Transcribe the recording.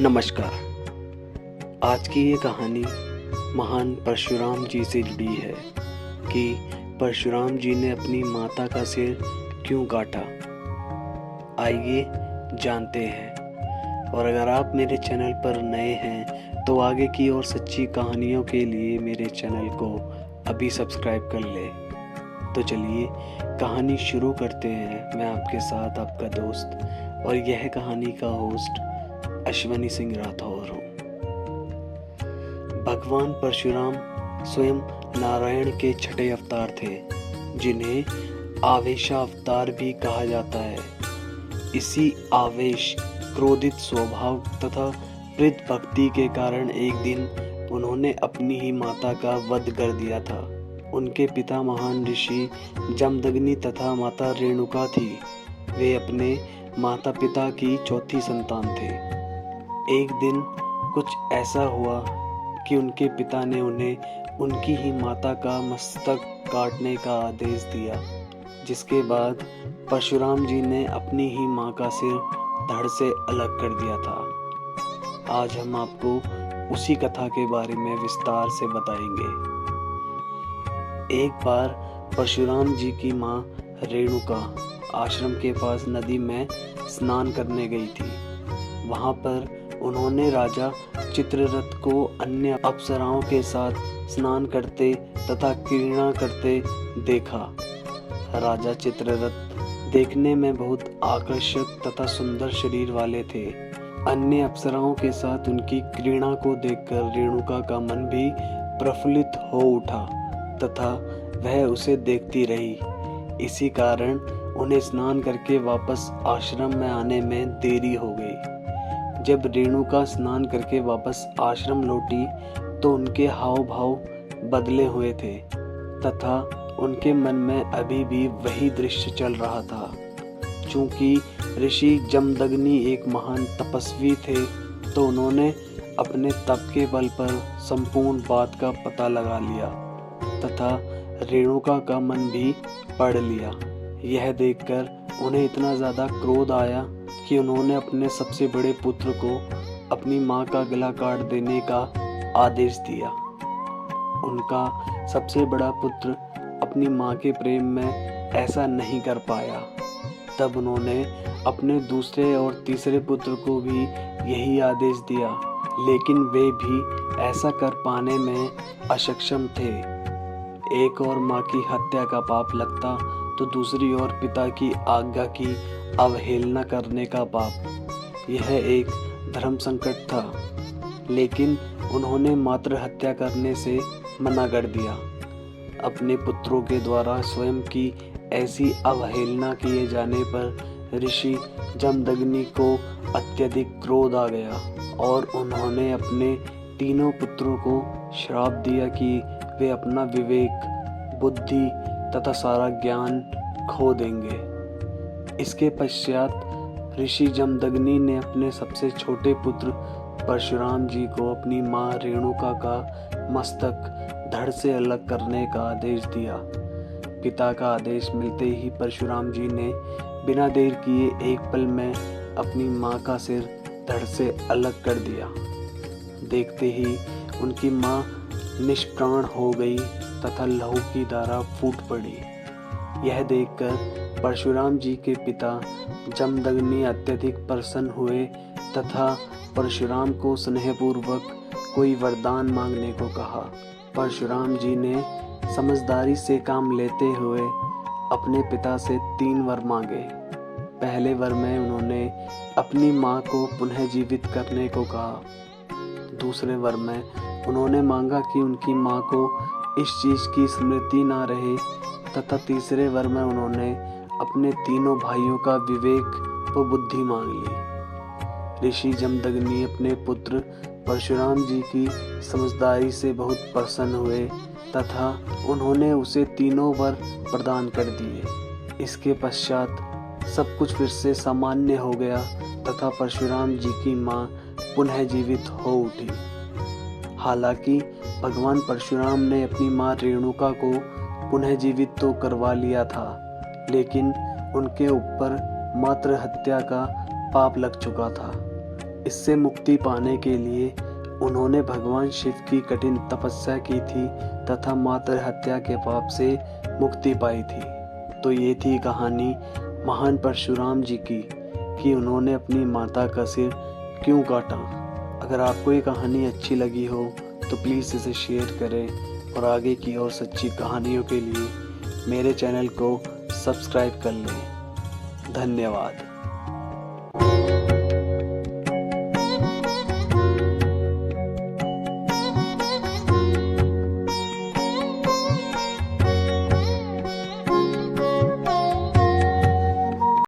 नमस्कार। आज की ये कहानी महान परशुराम जी से जुड़ी है कि परशुराम जी ने अपनी माता का सिर क्यों काटा। आइए जानते हैं। और अगर आप मेरे चैनल पर नए हैं तो आगे की और सच्ची कहानियों के लिए मेरे चैनल को अभी सब्सक्राइब कर लें। तो चलिए कहानी शुरू करते हैं। मैं आपके साथ आपका दोस्त और यह कहानी का होस्ट अश्वनी सिंह राठौर हूँ। भगवान परशुराम स्वयं नारायण के छठे अवतार थे, जिन्हें आवेशावतार भी कहा जाता है। इसी आवेश, क्रोधित स्वभाव तथा प्रीत भक्ति के कारण एक दिन उन्होंने अपनी ही माता का वध कर दिया था। उनके पिता महान ऋषि जमदग्नि तथा माता रेणुका थी। वे अपने माता पिता की चौथी संतान थे। एक दिन कुछ ऐसा हुआ कि उनके पिता ने उन्हें उनकी ही माता का मस्तक काटने का आदेश दिया, जिसके बाद परशुराम जी ने अपनी ही मां का सिर धड़ से अलग कर दिया था। आज हम आपको उसी कथा के बारे में विस्तार से बताएंगे। एक बार परशुराम जी की मां रेणुका आश्रम के पास नदी में स्नान करने गई थी। वहां पर उन्होंने राजा चित्ररथ को अन्य अप्सराओं के साथ स्नान करते तथा क्रीड़ा करते देखा। राजा चित्ररथ देखने में बहुत आकर्षक तथा सुंदर शरीर वाले थे। अन्य अप्सराओं के साथ उनकी क्रीड़ा को देखकर रेणुका का मन भी प्रफुल्लित हो उठा तथा वह उसे देखती रही। इसी कारण उन्हें स्नान करके वापस आश्रम में आने में देरी हो गई। जब रेणुका स्नान करके वापस आश्रम लौटी तो उनके हाव भाव बदले हुए थे तथा उनके मन में अभी भी वही दृश्य चल रहा था। चूंकि ऋषि जमदग्नि एक महान तपस्वी थे तो उन्होंने अपने तप के बल पर संपूर्ण बात का पता लगा लिया तथा रेणुका का मन भी पढ़ लिया। यह देखकर उन्हें इतना ज्यादा क्रोध आया कि उन्होंने अपने सबसे बड़े पुत्र को अपनी मां का गला काट देने का आदेश दिया। उनका सबसे बड़ा पुत्र अपनी मां के प्रेम में ऐसा नहीं कर पाया। तब उन्होंने अपने दूसरे और तीसरे पुत्र को भी यही आदेश दिया, लेकिन वे भी ऐसा कर पाने में अक्षम थे। एक और मां की हत्या का पाप लगता तो दूसरी ओर पिता की आज्ञा की अवहेलना करने का पाप। यह एक धर्म संकट था, लेकिन उन्होंने मात्र हत्या करने से मना कर दिया। अपने पुत्रों के द्वारा स्वयं की ऐसी अवहेलना किए जाने पर ऋषि जमदग्नि को अत्यधिक क्रोध आ गया और उन्होंने अपने तीनों पुत्रों को श्राप दिया कि वे अपना विवेक, बुद्धि तथा सारा ज्ञान खो देंगे। इसके पश्चात ऋषि जमदग्नि ने अपने सबसे छोटे पुत्र परशुराम जी को अपनी मां रेणुका का मस्तक धड़ से अलग करने का आदेश दिया। पिता का आदेश मिलते ही परशुराम जी ने बिना देर किए एक पल में अपनी मां का सिर धड़ से अलग कर दिया। देखते ही उनकी मां निष्प्राण हो गई तथा लहू की धारा फूट पड़ी। यह देखकर परशुराम जी के पिता जमदग्नि अत्यधिक प्रसन्न हुए तथा परशुराम को स्नेहपूर्वक कोई वरदान मांगने को कहा। परशुराम जी ने समझदारी से काम लेते हुए अपने पिता से 3 वर मांगे। पहले वर में उन्होंने अपनी मां को पुनः जीवित करने को कहा। दूसरे वर में उन्होंने मांगा कि उनकी मां को इस चीज की स्मृति ना रहे तथा तीसरे वर में उन्होंने अपने तीनों भाइयों का विवेक व बुद्धि मांग ली। ऋषि जमदग्नि अपने पुत्र परशुराम जी की समझदारी से बहुत प्रसन्न हुए तथा उन्होंने उसे तीनों वर प्रदान कर दिए। इसके पश्चात सब कुछ फिर से सामान्य हो गया तथा परशुराम जी की मां पुनः जीवित हो उठी। हालांकि भगवान परशुराम ने अपनी मां रेणुका को पुनः जीवित तो करवा लिया था, लेकिन उनके ऊपर मात्र हत्या का पाप लग चुका था। इससे मुक्ति पाने के लिए उन्होंने भगवान शिव की कठिन तपस्या की थी तथा मातृ हत्या के पाप से मुक्ति पाई थी। तो ये थी कहानी महान परशुराम जी की कि उन्होंने अपनी माता का सिर क्यों काटा। अगर आपको ये कहानी अच्छी लगी हो तो प्लीज़ इसे शेयर करें और आगे की और सच्ची कहानियों के लिए मेरे चैनल को सब्सक्राइब कर लें। धन्यवाद।